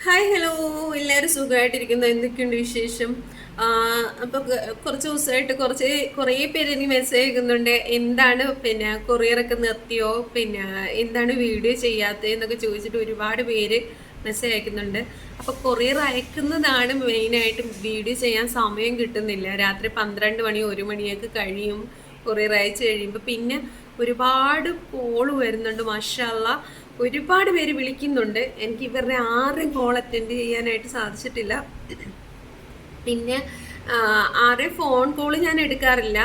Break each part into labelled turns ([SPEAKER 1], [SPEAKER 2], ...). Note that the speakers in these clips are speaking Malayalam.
[SPEAKER 1] ഹായ് ഹലോ, എല്ലാവരും സുഖമായിട്ടിരിക്കുന്നു. എന്തൊക്കെയുണ്ട് വിശേഷം? അപ്പോൾ കുറച്ച് ദിവസമായിട്ട് കുറേ പേര് എനിക്ക് മെസ്സേജ് അയക്കുന്നുണ്ട്. എന്താണ് കൊറിയറൊക്കെ നിർത്തിയോ, എന്താണ് വീഡിയോ ചെയ്യാത്തത് എന്നൊക്കെ ചോദിച്ചിട്ട് ഒരുപാട് പേര് മെസ്സേജ് അയക്കുന്നുണ്ട്. അപ്പോൾ കൊറിയർ അയക്കുന്നതാണ് മെയിനായിട്ട്. വീഡിയോ ചെയ്യാൻ സമയം കിട്ടുന്നില്ല. രാത്രി 12 മണി 1 മണിയൊക്കെ കഴിയും കൊറിയർ അയച്ചു കഴിയുമ്പോൾ. പിന്നെ ഒരുപാട് കോള് വരുന്നുണ്ട്. മാഷാ അല്ലാ, ഒരുപാട് പേര് വിളിക്കുന്നുണ്ട്. എനിക്ക് ഇവരുടെ ആരും കോൾ അറ്റൻഡ് ചെയ്യാനായിട്ട് സാധിച്ചിട്ടില്ല. പിന്നെ ആരെയും ഫോൺ കോൾ ഞാൻ എടുക്കാറില്ല.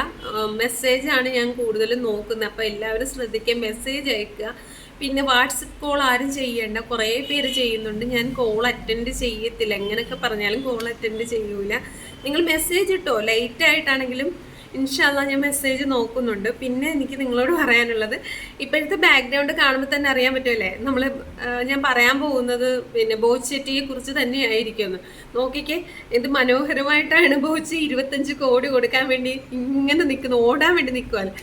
[SPEAKER 1] മെസ്സേജാണ് ഞാൻ കൂടുതലും നോക്കുന്നത്. അപ്പോൾ എല്ലാവരും ശ്രദ്ധിക്കുക, മെസ്സേജ് അയക്കുക. പിന്നെ വാട്സപ്പ് കോൾ ആരും ചെയ്യേണ്ട. കുറേ പേര് ചെയ്യുന്നുണ്ട്. ഞാൻ കോൾ അറ്റൻഡ് ചെയ്യത്തില്ല. എങ്ങനെയൊക്കെ പറഞ്ഞാലും കോൾ അറ്റൻഡ് ചെയ്യൂല. നിങ്ങൾ മെസ്സേജ് ഇട്ടോ, ലേറ്റ് ആയിട്ടാണെങ്കിലും ഇൻഷാ അല്ലാ ഞാൻ മെസ്സേജ് നോക്കുന്നുണ്ട്. പിന്നെ എനിക്ക് നിങ്ങളോട് പറയാനുള്ളത്, ഇപ്പോഴത്തെ ബാക്ക്ഗ്രൗണ്ട് കാണുമ്പോൾ തന്നെ അറിയാൻ പറ്റുമല്ലേ, ഞാൻ പറയാൻ പോകുന്നത് ബോച്ചെറ്റിയെ കുറിച്ച് തന്നെയായിരിക്കുമെന്ന്. നോക്കിക്കേ, എന്ത് മനോഹരമായിട്ടാണ് ബോച്ചി 25 കോടി കൊടുക്കാൻ വേണ്ടി ഇങ്ങനെ നിൽക്കുന്നു, ഓടാൻ വേണ്ടി നിൽക്കുമല്ലോ.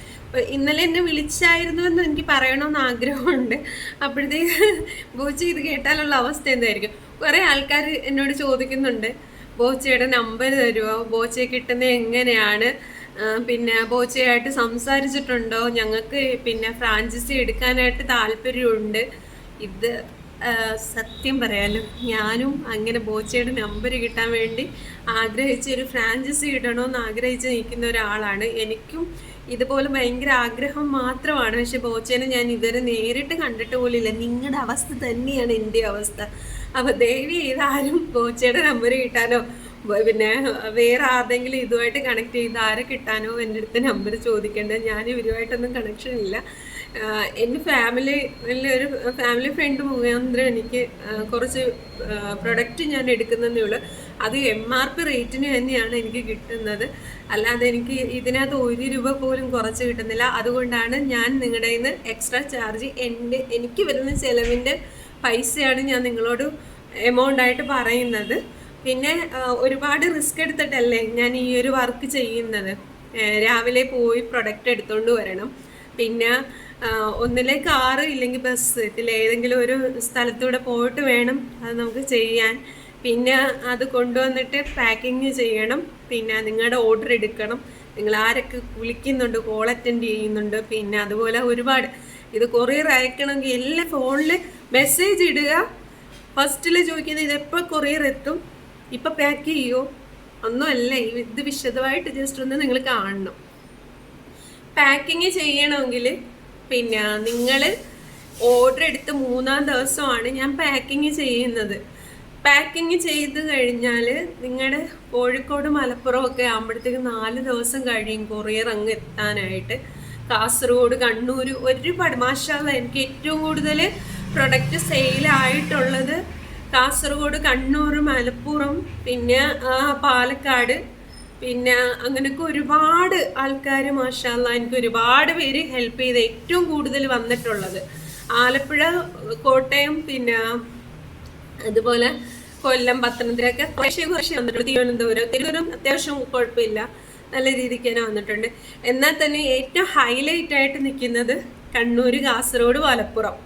[SPEAKER 1] ഇന്നലെ എന്നെ വിളിച്ചായിരുന്നു എന്ന് എനിക്ക് പറയണമെന്ന് ആഗ്രഹമുണ്ട്. അപ്പോഴത്തേക്ക് ബോച്ചി ഇത് കേട്ടാലുള്ള അവസ്ഥ എന്തായിരിക്കും? കുറേ ആൾക്കാർ എന്നോട് ചോദിക്കുന്നുണ്ട്, ബോച്ചയുടെ നമ്പർ തരുമോ, ബോച്ചയെ കിട്ടുന്നത് എങ്ങനെയാണ്, ബോച്ചയായിട്ട് സംസാരിച്ചിട്ടുണ്ടോ, ഞങ്ങൾക്ക് ഫ്രാഞ്ചൈസി എടുക്കാനായിട്ട് താല്പര്യമുണ്ട്. ഇത് സത്യം പറയാലോ, ഞാനും അങ്ങനെ ബോച്ചയുടെ നമ്പർ കിട്ടാൻ വേണ്ടി ആഗ്രഹിച്ച് ഒരു ഫ്രാഞ്ചൈസി ഇടണമെന്ന് ആഗ്രഹിച്ച് നിൽക്കുന്ന ഒരാളാണ്. എനിക്കും ഇതുപോലെ ഭയങ്കര ആഗ്രഹം മാത്രമാണ്. പക്ഷെ ബോച്ചേനെ ഞാൻ ഇതുവരെ നേരിട്ട് കണ്ടിട്ട് പോലില്ല. നിങ്ങളുടെ അവസ്ഥ തന്നെയാണ് എൻ്റെ അവസ്ഥ. അപ്പോൾ ദയവ് ചെയ്താലും ബോച്ചയുടെ നമ്പർ കിട്ടാനോ വേറെ ആരുടെങ്കിലും ഇതുമായിട്ട് കണക്ട് ചെയ്ത് ആരെ കിട്ടാനോ എൻ്റെ അടുത്ത് നമ്പർ ചോദിക്കേണ്ടത്. ഞാൻ ഇവരുമായിട്ടൊന്നും കണക്ഷൻ ഇല്ല. എൻ്റെ ഒരു ഫാമിലി ഫ്രണ്ട് മുഖാന്തരം എനിക്ക് കുറച്ച് പ്രൊഡക്റ്റ് ഞാൻ എടുക്കുന്നതേ ഉള്ളൂ. അത് MRP റേറ്റിന് തന്നെയാണ് എനിക്ക് കിട്ടുന്നത്. അല്ലാതെ എനിക്ക് ഇതിനകത്ത് 1 രൂപ പോലും കുറച്ച് കിട്ടുന്നില്ല. അതുകൊണ്ടാണ് ഞാൻ നിങ്ങളുടെ കയ്യിൽ നിന്ന് എക്സ്ട്രാ ചാർജ് എനിക്ക് വരുന്ന ചിലവിൻ്റെ പൈസയാണ് ഞാൻ നിങ്ങളോട് എമൗണ്ട് ആയിട്ട് പറയുന്നത്. പിന്നെ ഒരുപാട് റിസ്ക് എടുത്തിട്ടല്ലേ ഞാൻ ഈ ഒരു വർക്ക് ചെയ്യുന്നത്. രാവിലെ പോയി പ്രൊഡക്റ്റ് എടുത്തുകൊണ്ട് വരണം. പിന്നെ ഒന്നിലെ കാറ് ഇല്ലെങ്കിൽ ബസ്, ഇതിലേതെങ്കിലും ഒരു സ്ഥലത്തൂടെ പോയിട്ട് വേണം അത് നമുക്ക് ചെയ്യാൻ. പിന്നെ അത് കൊണ്ടുവന്നിട്ട് പാക്കിങ് ചെയ്യണം. പിന്നെ നിങ്ങളുടെ ഓർഡർ എടുക്കണം. നിങ്ങൾ ആരൊക്കെ വിളിക്കുന്നുണ്ട്, കോൾ അറ്റൻഡ് ചെയ്യുന്നുണ്ട്. പിന്നെ അതുപോലെ ഒരുപാട് ഇത് കൊറിയർ അയക്കണമെങ്കിൽ എല്ലാ ഫോണിൽ മെസ്സേജ് ഇടുക. ഫസ്റ്റിൽ ചോദിക്കുന്നത് ഇതെപ്പോൾ കൊറിയർ എത്തും, ഇപ്പം പാക്ക് ചെയ്യോ, ഒന്നുമല്ല. ഇത് വിശദമായിട്ട് ജസ്റ്റ് ഒന്ന് നിങ്ങൾ കാണണം. പാക്കിങ് ചെയ്യണമെങ്കിൽ നിങ്ങൾ ഓർഡർ എടുത്ത് 3-ാം ദിവസമാണ് ഞാൻ പാക്കിങ് ചെയ്യുന്നത്. പാക്കിങ് ചെയ്ത് കഴിഞ്ഞാൽ നിങ്ങളുടെ കോഴിക്കോട് മലപ്പുറം ഒക്കെ ആകുമ്പോഴത്തേക്ക് 4 ദിവസം കഴിയും കൊറിയർ അങ്ങ് എത്താനായിട്ട്. കാസർഗോഡ്, കണ്ണൂർ, ഒരുപാട് മാഷാ അല്ലാ, എനിക്ക് ഏറ്റവും കൂടുതൽ പ്രൊഡക്റ്റ് സെയിലായിട്ടുള്ളത് കാസർഗോഡ്, കണ്ണൂർ, മലപ്പുറം, പിന്നെ പാലക്കാട്, പിന്നെ അങ്ങനെയൊക്കെ ഒരുപാട് ആൾക്കാർ മാഷാ അല്ലാ എനിക്ക് ഒരുപാട് പേര് ഹെൽപ്പ് ചെയ്ത് ഏറ്റവും കൂടുതൽ വന്നിട്ടുള്ളത്. ആലപ്പുഴ, കോട്ടയം, പിന്നെ അതുപോലെ കൊല്ലം, പത്തനംതിട്ടയൊക്കെ കുറേശ്ശെ വന്നിട്ടുണ്ട്. തിരുവനന്തപുരം അത്യാവശ്യം കുഴപ്പമില്ല, നല്ല രീതിക്ക് തന്നെ വന്നിട്ടുണ്ട്. എന്നാൽ തന്നെ ഏറ്റവും ഹൈലൈറ്റ് ആയിട്ട് നിൽക്കുന്നത് കണ്ണൂർ, കാസർഗോഡ്, മലപ്പുറം.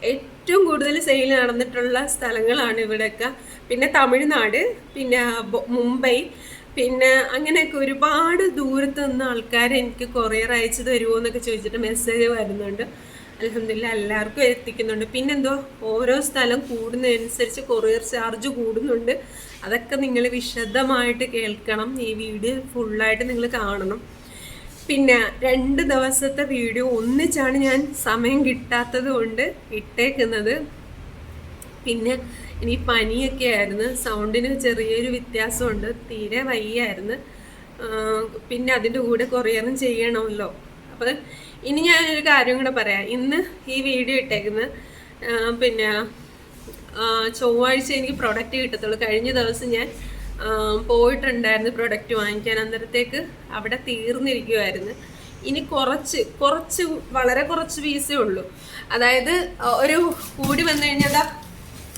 [SPEAKER 1] ഏറ്റവും കൂടുതൽ സെയിൽ നടന്നിട്ടുള്ള സ്ഥലങ്ങളാണ് ഇവിടെയൊക്കെ. പിന്നെ തമിഴ്നാട്, പിന്നെ മുംബൈ, പിന്നെ അങ്ങനെയൊക്കെ ഒരുപാട് ദൂരത്ത് നിന്ന് ആൾക്കാർ എനിക്ക് കൊറിയർ അയച്ചു തരുമോ എന്നൊക്കെ ചോദിച്ചിട്ട് മെസ്സേജ് വരുന്നുണ്ട്. അൽഹംദുലില്ലാ എല്ലാവർക്കും എത്തിക്കുന്നുണ്ട്. പിന്നെന്തോ ഓരോ സ്ഥലം കൂടുന്നതനുസരിച്ച് കൊറിയർ ചാർജ് കൂടുന്നുണ്ട്. അതൊക്കെ നിങ്ങൾ വിശദമായിട്ട് കേൾക്കണം. ഈ വീഡിയോ ഫുള്ളായിട്ട് നിങ്ങൾ കാണണം. പിന്നെ 2 ദിവസത്തെ വീഡിയോ ഒന്നിച്ചാണ് ഞാൻ സമയം കിട്ടാത്തത് കൊണ്ട് ഇട്ടേക്കുന്നത്. പിന്നെ ഇനി പനിയൊക്കെ ആയിരുന്നു, സൗണ്ടിന് ചെറിയൊരു വ്യത്യാസമുണ്ട്, തീരെ വയ്യായിരുന്നു. പിന്നെ അതിൻ്റെ കൂടെ കൊറിയറും ചെയ്യണമല്ലോ. അപ്പോൾ ഇനി ഞാനൊരു കാര്യം കൂടെ പറയാം. ഇന്ന് ഈ വീഡിയോ ഇട്ടേക്കുന്നത് ചൊവ്വാഴ്ച എനിക്ക് പ്രൊഡക്റ്റ് കിട്ടത്തുള്ളൂ. കഴിഞ്ഞ ദിവസം ഞാൻ പോയിട്ടുണ്ടായിരുന്നു പ്രൊഡക്റ്റ് വാങ്ങിക്കാൻ. അന്നേരത്തേക്ക് അവിടെ തീർന്നിരിക്കുമായിരുന്നു. ഇനി വളരെ കുറച്ച് പീസേ ഉള്ളൂ. അതായത് ഒരു കൂടി വന്നു കഴിഞ്ഞാൽ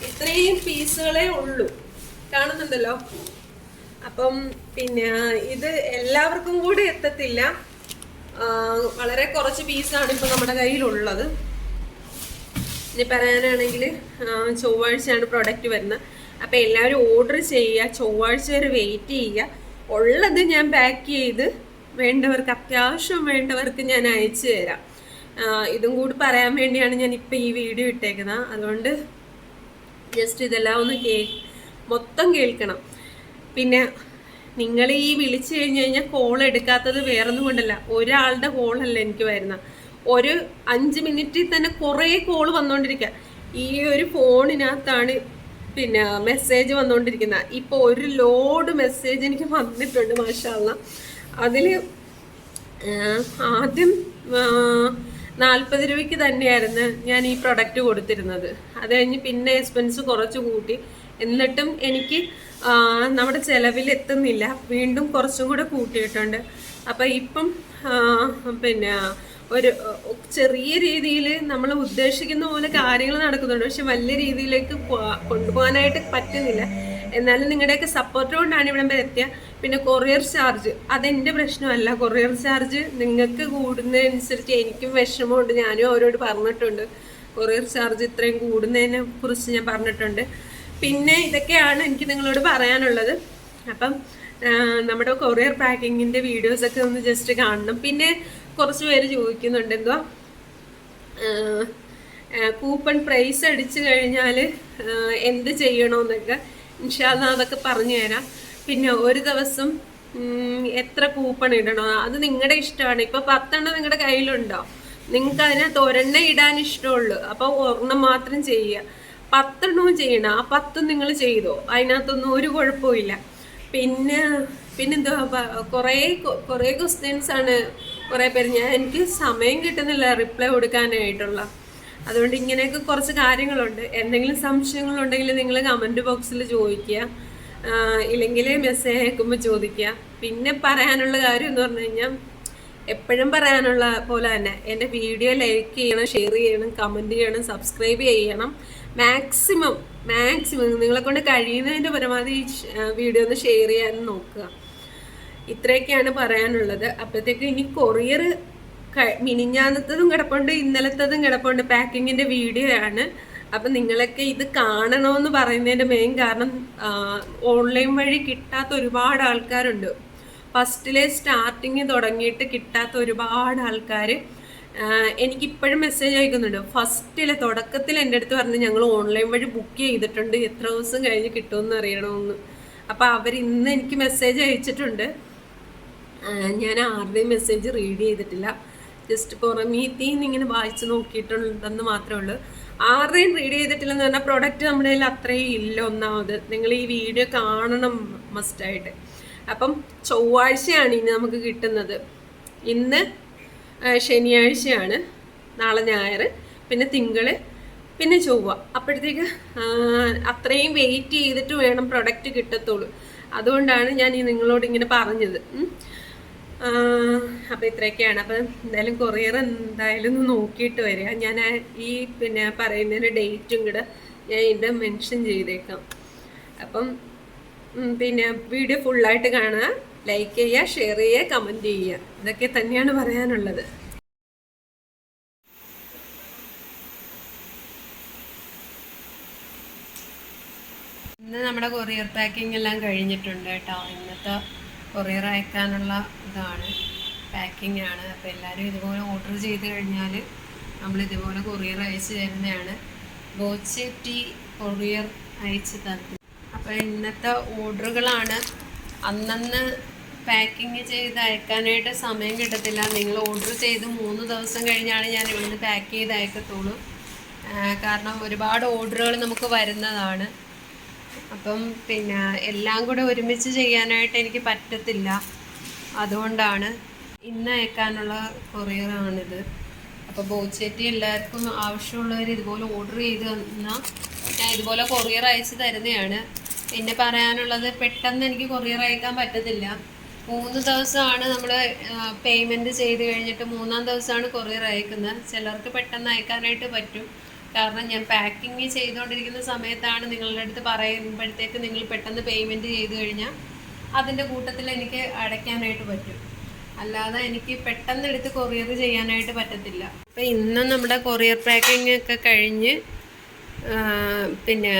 [SPEAKER 1] ഇത്രയും പീസുകളേ ഉള്ളൂ, കാണുന്നുണ്ടല്ലോ. അപ്പം ഇത് എല്ലാവർക്കും കൂടി എത്തത്തില്ല. വളരെ കുറച്ച് പീസാണ് ഇപ്പം നമ്മുടെ കയ്യിലുള്ളത്. ഇനി പറയാനാണെങ്കിൽ ചൊവ്വാഴ്ചയാണ് പ്രൊഡക്റ്റ് വരുന്നത്. അപ്പോൾ എല്ലാവരും ഓർഡർ ചെയ്യുക, ചൊവ്വാഴ്ച വരെ വെയിറ്റ് ചെയ്യുക. ഉള്ളത് ഞാൻ പാക്ക് ചെയ്ത് വേണ്ടവർക്ക്, അത്യാവശ്യം വേണ്ടവർക്ക് ഞാൻ അയച്ചു തരാം. ഇതും കൂടി പറയാൻ വേണ്ടിയാണ് ഞാൻ ഇപ്പം ഈ വീഡിയോ ഇട്ടേക്കുന്നത്. അതുകൊണ്ട് ജസ്റ്റ് ഇതെല്ലാം ഒന്ന് മൊത്തം കേൾക്കണം. പിന്നെ നിങ്ങൾ ഈ വിളിച്ചു കഴിഞ്ഞ് കഴിഞ്ഞാൽ കോൾ എടുക്കാത്തത് വേറൊന്നും കൊണ്ടല്ല, ഒരാളുടെ കോളല്ല എനിക്ക് വരുന്നത്. ഒരു 5 മിനിറ്റിൽ തന്നെ കുറേ കോൾ വന്നുകൊണ്ടിരിക്കുക. ഈ ഒരു ഫോണിനകത്താണ് പിന്നെ മെസ്സേജ് വന്നുകൊണ്ടിരിക്കുന്നത്. ഇപ്പോൾ ഒരു ലോഡ് മെസ്സേജ് എനിക്ക് വന്നിട്ടുണ്ട് മാഷാ അല്ലാഹ്. അതിൽ ആദ്യം 40 രൂപയ്ക്ക് തന്നെയായിരുന്നു ഞാൻ ഈ പ്രൊഡക്റ്റ് കൊടുത്തിരുന്നത്. അത് കഴിഞ്ഞ് പിന്നെ എക്സ്പെൻസ് കുറച്ച് കൂട്ടി. എന്നിട്ടും എനിക്ക് നമ്മുടെ ചിലവിൽ എത്തുന്നില്ല. വീണ്ടും കുറച്ചും കൂടെ കൂട്ടിയിട്ടുണ്ട്. അപ്പം ഇപ്പം പിന്നെ ഒരു ചെറിയ രീതിയിൽ നമ്മൾ ഉദ്ദേശിക്കുന്ന പോലെ കാര്യങ്ങൾ നടക്കുന്നുണ്ട്. പക്ഷെ വലിയ രീതിയിലേക്ക് കൊണ്ടുപോകാനായിട്ട് പറ്റുന്നില്ല. എന്നാലും നിങ്ങളുടെയൊക്കെ സപ്പോർട്ട് കൊണ്ടാണ് ഇവിടെ വരെ എത്തിയ. പിന്നെ കൊറിയർ ചാർജ് അതെൻ്റെ പ്രശ്നമല്ല. കൊറിയർ ചാർജ് നിങ്ങൾക്ക് കൂടുന്നതനുസരിച്ച് എനിക്കും വിഷമമുണ്ട്. ഞാനും അവരോട് പറഞ്ഞിട്ടുണ്ട്, കൊറിയർ ചാർജ് ഇത്രയും കൂടുന്നതിനെ കുറിച്ച് ഞാൻ പറഞ്ഞിട്ടുണ്ട്. പിന്നെ ഇതൊക്കെയാണ് എനിക്ക് നിങ്ങളോട് പറയാനുള്ളത്. അപ്പം നമ്മുടെ കൊറിയർ പാക്കിങ്ങിൻ്റെ വീഡിയോസൊക്കെ ഒന്ന് ജസ്റ്റ് കാണണം. പിന്നെ കുറച്ച് പേര് ചോദിക്കുന്നുണ്ട് എന്തുവാ കൂപ്പൺ പ്രൈസ് അടിച്ചു കഴിഞ്ഞാൽ എന്ത് ചെയ്യണമെന്നൊക്കെ. ഇൻഷാ അല്ലാഹ് അതൊക്കെ പറഞ്ഞു തരാം. പിന്നെ ഒരു ദിവസം എത്ര കൂപ്പൺ ഇടണോ അത് നിങ്ങളുടെ ഇഷ്ടമാണ്. ഇപ്പോൾ 10 നിങ്ങളുടെ കയ്യിലുണ്ടോ, നിങ്ങൾക്ക് അതിനകത്ത് ഒരെണ്ണം ഇടാൻ ഇഷ്ടമുള്ളൂ, അപ്പോൾ ഒരെണ്ണം മാത്രം ചെയ്യുക. 10 ചെയ്യണം, ആ 10 നിങ്ങൾ ചെയ്തോ, അതിനകത്തൊന്നും ഒരു കുഴപ്പമില്ല. പിന്നെന്തുവാ കുറേ ക്വസ്റ്റ്യൻസ് ആണ് കുറേ പേര്. എനിക്ക് സമയം കിട്ടുന്നില്ല റിപ്ലൈ കൊടുക്കാനായിട്ടുള്ള. അതുകൊണ്ട് ഇങ്ങനെയൊക്കെ കുറച്ച് കാര്യങ്ങളുണ്ട്. എന്തെങ്കിലും സംശയങ്ങളുണ്ടെങ്കിൽ നിങ്ങൾ കമൻറ്റ് ബോക്സിൽ ചോദിക്കുക, ഇല്ലെങ്കിൽ മെസ്സേജ് അയക്കുമ്പോൾ ചോദിക്കുക. പിന്നെ പറയാനുള്ള കാര്യം എന്ന് പറഞ്ഞു കഴിഞ്ഞാൽ എപ്പോഴും പറയാനുള്ള പോലെ തന്നെ എൻ്റെ വീഡിയോ ലൈക്ക് ചെയ്യണം, ഷെയർ ചെയ്യണം, കമൻറ്റ് ചെയ്യണം, സബ്സ്ക്രൈബ് ചെയ്യണം. മാക്സിമം നിങ്ങളെ കൊണ്ട് കഴിയുന്നതിൻ്റെ പരമാവധി വീഡിയോ ഒന്ന് ഷെയർ ചെയ്യാൻ നോക്കുക. ഇത്രയൊക്കെയാണ് പറയാനുള്ളത്. അപ്പോഴത്തേക്ക് ഇനി കൊറിയർ മിനിഞ്ഞാന്നത്തതും കിടപ്പുണ്ട്, ഇന്നലത്തതും കിടപ്പുണ്ട്. പാക്കിങ്ങിൻ്റെ വീഡിയോ ആണ്. അപ്പം നിങ്ങളൊക്കെ ഇത് കാണണമെന്ന് പറയുന്നതിൻ്റെ മെയിൻ കാരണം ഓൺലൈൻ വഴി കിട്ടാത്ത ഒരുപാട് ആൾക്കാരുണ്ട്. ഫസ്റ്റിലെ സ്റ്റാർട്ടിങ് തുടങ്ങിയിട്ട് കിട്ടാത്ത ഒരുപാട് ആൾക്കാർ എനിക്കിപ്പോഴും മെസ്സേജ് അയക്കുന്നുണ്ട്. ഫസ്റ്റിലെ തുടക്കത്തിൽ എൻ്റെ അടുത്ത് പറഞ്ഞ് ഞങ്ങൾ ഓൺലൈൻ വഴി ബുക്ക് ചെയ്തിട്ടുണ്ട്, എത്ര ദിവസം കഴിഞ്ഞ് കിട്ടുമെന്ന് അറിയണമെന്ന്. അപ്പോൾ അവർ ഇന്ന് എനിക്ക് മെസ്സേജ് അയച്ചിട്ടുണ്ട്. ഞാൻ ആരുടെയും മെസ്സേജ് റീഡ് ചെയ്തിട്ടില്ല, ജസ്റ്റ് പുറമീത്തിന്ന് ഇങ്ങനെ വായിച്ച് നോക്കിയിട്ടുണ്ടെന്ന് മാത്രമേ ഉള്ളൂ. ആരുടെയും റീഡ് ചെയ്തിട്ടില്ലെന്ന് പറഞ്ഞാൽ പ്രൊഡക്റ്റ് നമ്മുടെ കയ്യിൽ അത്രയും ഇല്ല. ഒന്നാമത് നിങ്ങൾ ഈ വീഡിയോ കാണണം മസ്റ്റായിട്ട്. അപ്പം ചൊവ്വാഴ്ചയാണ് ഇനി നമുക്ക് കിട്ടുന്നത്. ഇന്ന് ശനിയാഴ്ചയാണ്, നാളെ ഞായർ, പിന്നെ തിങ്കൾ, പിന്നെ ചൊവ്വ. അപ്പോഴത്തേക്ക് അത്രയും വെയിറ്റ് ചെയ്തിട്ട് വേണം പ്രൊഡക്റ്റ് കിട്ടത്തുള്ളൂ. അതുകൊണ്ടാണ് ഞാൻ ഈ നിങ്ങളോട് ഇങ്ങനെ പറഞ്ഞത്. അപ്പോൾ ഇത്രയൊക്കെയാണ്. അപ്പം എന്തായാലും കൊറിയർ എന്തായാലും ഒന്ന് നോക്കിയിട്ട് വരിക. ഞാൻ ഈ പിന്നെ പറയുന്നതിൻ്റെ ഡേറ്റും കൂടെ ഞാൻ ഇത് മെൻഷൻ ചെയ്തേക്കാം. അപ്പം പിന്നെ വീഡിയോ ഫുള്ളായിട്ട് കാണുക, ലൈക്ക് ചെയ്യുക, ഷെയർ ചെയ്യുക, കമൻറ്റ് ചെയ്യുക. ഇതൊക്കെ തന്നെയാണ് പറയാനുള്ളത്. ഇന്ന് നമ്മുടെ കൊറിയർ പാക്കിംഗ് എല്ലാം കഴിഞ്ഞിട്ടുണ്ട് കേട്ടോ. ഇന്നത്തെ കൊറിയർ അയക്കാനുള്ള ഇതാണ്, പാക്കിംഗ് ആണ്. അപ്പോൾ എല്ലാവരും ഇതുപോലെ ഓർഡർ ചെയ്ത് കഴിഞ്ഞാൽ നമ്മൾ ഇതുപോലെ കൊറിയർ അയച്ചു തരുന്നതാണ്. ബോച്ചെറ്റി കൊറിയർ അയച്ച് തരുന്നത്. അപ്പോൾ ഇന്നത്തെ ഓർഡറുകളാണ്. അന്നന്ന് പാക്കിങ് ചെയ്ത് അയക്കാനായിട്ട് സമയം കിട്ടത്തില്ല. നിങ്ങൾ ഓർഡർ ചെയ്ത് 3 ദിവസം കഴിഞ്ഞാണ് ഞാൻ ഇവിടുന്ന് പാക്ക് ചെയ്ത് അയക്കത്തുള്ളൂ. കാരണം ഒരുപാട് ഓർഡറുകൾ നമുക്ക് വരുന്നതാണ്. അപ്പം പിന്നെ എല്ലാം കൂടെ ഒരുമിച്ച് ചെയ്യാനായിട്ട് എനിക്ക് പറ്റത്തില്ല. അതുകൊണ്ടാണ് ഇന്ന് അയക്കാനുള്ള കൊറിയറാണിത്. അപ്പോൾ ബോച്ചെറ്റി എല്ലാവർക്കും ആവശ്യമുള്ളവർ ഇതുപോലെ ഓർഡർ ചെയ്ത് തന്നാൽ ഞാൻ ഇതുപോലെ കൊറിയർ അയച്ച് തരുന്നതാണ്. പിന്നെ പറയാനുള്ളത്, പെട്ടെന്ന് എനിക്ക് കൊറിയർ അയക്കാൻ പറ്റത്തില്ല. 3 ദിവസമാണ് നമ്മൾ പേയ്മെൻറ്റ് ചെയ്ത് കഴിഞ്ഞിട്ട് 3-ാം ദിവസമാണ് കൊറിയർ അയക്കുന്നത്. ചിലർക്ക് പെട്ടെന്ന് അയക്കാനായിട്ട് പറ്റും. കാരണം ഞാൻ പാക്കിങ് ചെയ്തുകൊണ്ടിരിക്കുന്ന സമയത്താണ് നിങ്ങളുടെ അടുത്ത് പറയുമ്പോഴത്തേക്ക് നിങ്ങൾ പെട്ടെന്ന് പേയ്മെൻറ്റ് ചെയ്ത് കഴിഞ്ഞാൽ അതിൻ്റെ കൂട്ടത്തിൽ എനിക്ക് അടയ്ക്കാനായിട്ട് പറ്റും. അല്ലാതെ എനിക്ക് പെട്ടെന്ന് എടുത്ത് കൊറിയർ ചെയ്യാനായിട്ട് പറ്റത്തില്ല. അപ്പോൾ ഇന്നും നമ്മുടെ കൊറിയർ പാക്കിംഗ് ഒക്കെ കഴിഞ്ഞ് പിന്നെ